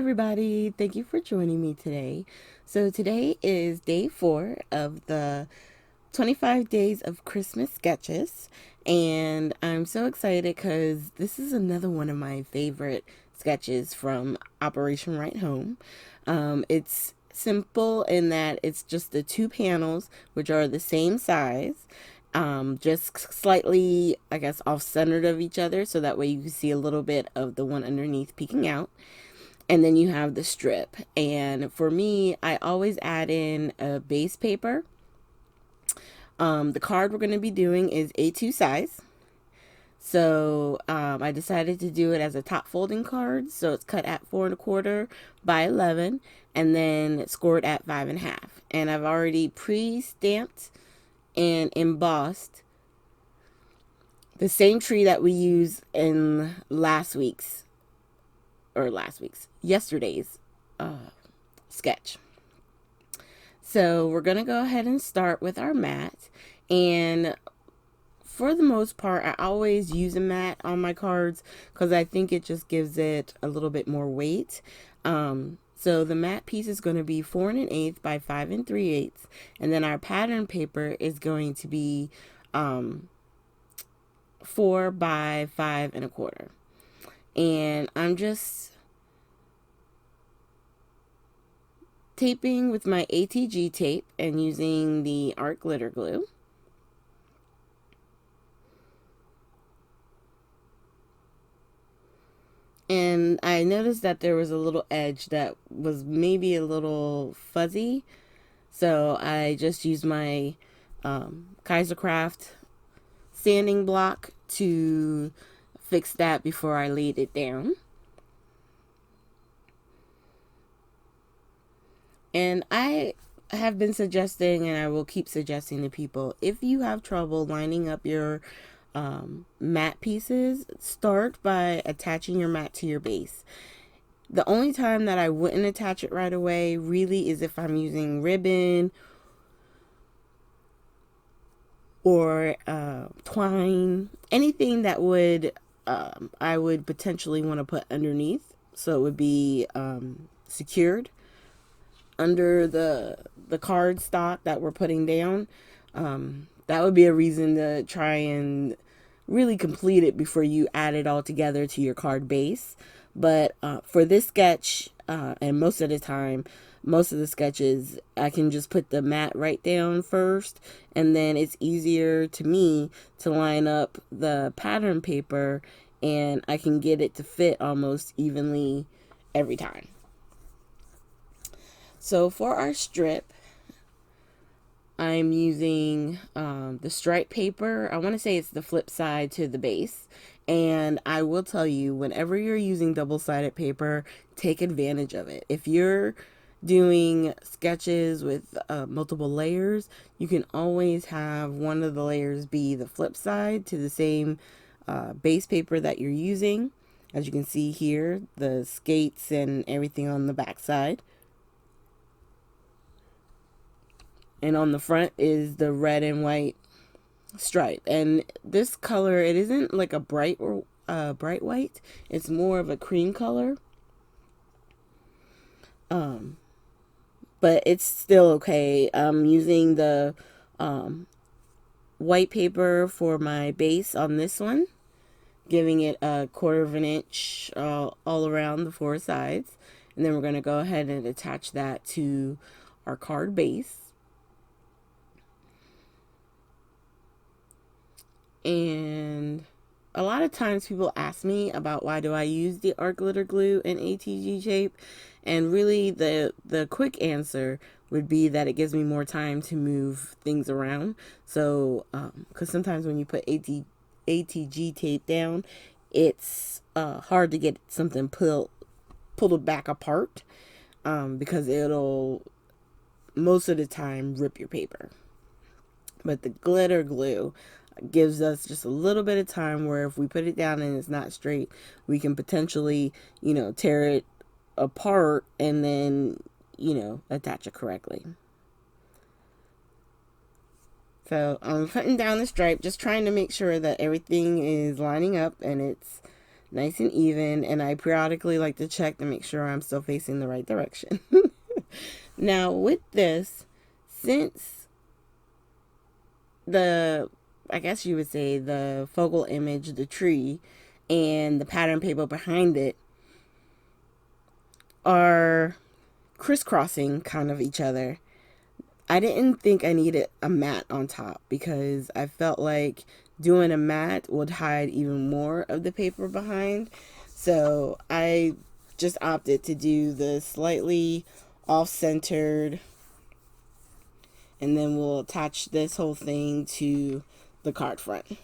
everybody. Thank you for joining me today. So, today is day 4 of the 25 days of Christmas sketches, and I'm so excited because this is another one of my favorite sketches from Operation Right Home. It's simple in that it's just the two panels, which are the same size, just slightly, I guess, off centered of each other, so that way you can see a little bit of the one underneath peeking out. And then you have the strip. And for me, I always add in a base paper. The card we're going to be doing is A2 size. So I decided to do it as a top folding card. So it's cut at 4¼ by 11 and then scored at 5½. And I've already pre-stamped and embossed the same tree that we used in yesterday's sketch. So we're going to go ahead and start with our mat. And for the most part, I always use a mat on my cards because I think it just gives it a little bit more weight. So the mat piece is going to be 4 1/8 by 5 3/8. And then our pattern paper is going to be 4 by 5 1/4. And I'm just taping with my ATG tape and using the art glitter glue. And I noticed that there was a little edge that was maybe a little fuzzy. So I just used my Kaisercraft sanding block to fix that before I laid it down. And I have been suggesting, and I will keep suggesting to people, if you have trouble lining up your mat pieces, start by attaching your mat to your base. The only time that I wouldn't attach it right away really is if I'm using ribbon or twine, anything that would I would potentially want to put underneath, so it would be secured under the card stock that we're putting down. That would be a reason to try and really complete it before you add it all together to your card base. But for this sketch, and most of the sketches, I can just put the mat right down first, and then it's easier to me to line up the pattern paper, and I can get it to fit almost evenly every time. So for our strip, I'm using the stripe paper. I want to say it's the flip side to the base. And I will tell you, whenever you're using double-sided paper, take advantage of it. If you're doing sketches with multiple layers, you can always have one of the layers be the flip side to the same base paper that you're using. As you can see here, the skates and everything on the back side. And on the front is the red and white stripe. And this color, it isn't like a bright white. It's more of a cream color. But it's still okay. I'm using the white paper for my base on this one, giving it a 1/4 inch all around the 4 sides. And then we're going to go ahead and attach that to our card base. And a lot of times people ask me about why do I use the art glitter glue and ATG tape, and really the quick answer would be that it gives me more time to move things around. So because sometimes when you put ATG tape down, it's hard to get something pulled back apart, because it'll most of the time rip your paper. But the glitter glue gives us just a little bit of time where if we put it down and it's not straight, we can potentially, tear it apart and then, attach it correctly. So I'm putting down the stripe, just trying to make sure that everything is lining up and it's nice and even, and I periodically like to check to make sure I'm still facing the right direction. Now with this, since I guess you would say the focal image, the tree, and the pattern paper behind it are crisscrossing kind of each other, I didn't think I needed a mat on top because I felt like doing a mat would hide even more of the paper behind. So I just opted to do the slightly off-centered, and then we'll attach this whole thing to the card front.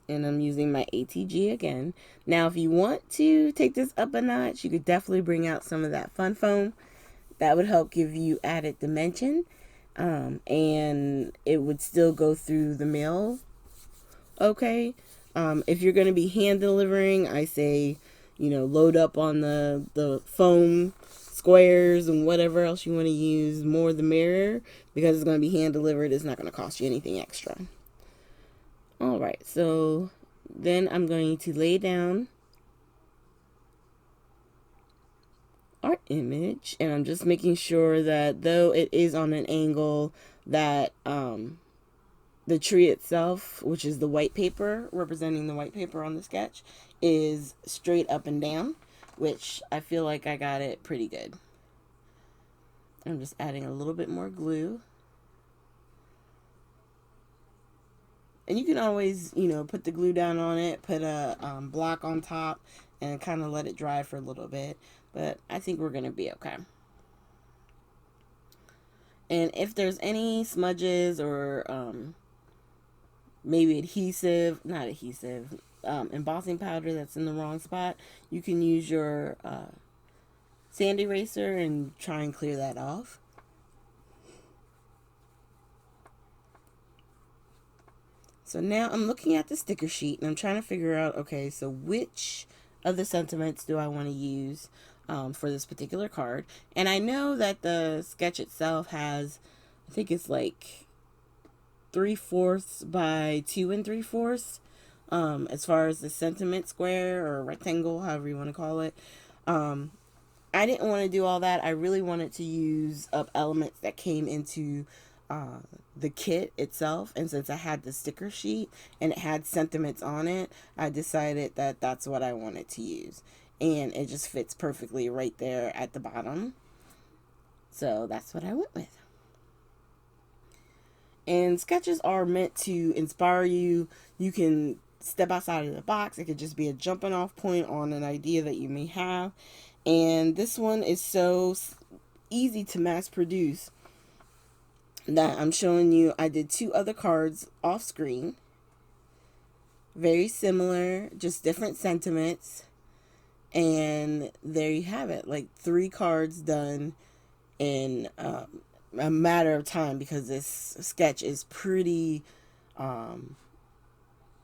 And I'm using my ATG again. Now, if you want to take this up a notch, you could definitely bring out some of that fun foam. That would help give you added dimension. And it would still go through the mail. Okay. If you're going to be hand delivering, I say, load up on the foam squares and whatever else you want to use, more the merrier, because it's going to be hand delivered. It's not going to cost you anything extra. All right, so then I'm going to lay down our image, and I'm just making sure that though it is on an angle, that the tree itself, which is the white paper, representing the white paper on the sketch, is straight up and down, which I feel like I got it pretty good. I'm just adding a little bit more glue. And you can always, put the glue down on it, put a block on top, and kind of let it dry for a little bit. But I think we're going to be okay. And if there's any smudges or maybe embossing powder that's in the wrong spot, you can use your sand eraser and try and clear that off. So now I'm looking at the sticker sheet and I'm trying to figure out, okay, so which of the sentiments do I want to use for this particular card? And I know that the sketch itself has, I think it's like 3/4 by 2 3/4 as far as the sentiment square or rectangle, however you want to call it. I didn't want to do all that. I really wanted to use up elements that came into the kit itself, and since I had the sticker sheet and it had sentiments on it, I decided that that's what I wanted to use, and it just fits perfectly right there at the bottom, so that's what I went with. And sketches are meant to inspire you. You can step outside of the box. It could just be a jumping off point on an idea that you may have, and this one is so easy to mass produce that I'm showing you. I did 2 other cards off screen, very similar, just different sentiments, and there you have it, like 3 cards done in a matter of time, because this sketch is pretty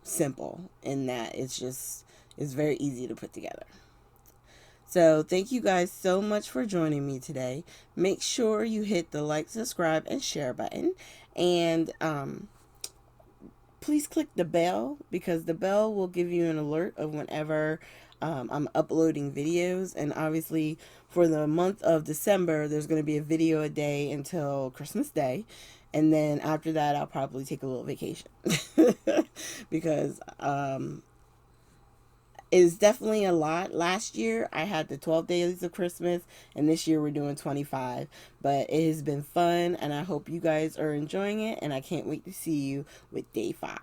simple in that it's very easy to put together. So thank you guys so much for joining me today. Make sure you hit the like, subscribe, and share button. And please click the bell, because the bell will give you an alert of whenever I'm uploading videos. And obviously for the month of December, there's going to be a video a day until Christmas Day. And then after that, I'll probably take a little vacation because it's definitely a lot. Last year I had the 12 days of Christmas, and this year we're doing 25. But it has been fun, and I hope you guys are enjoying it, and I can't wait to see you with day 5.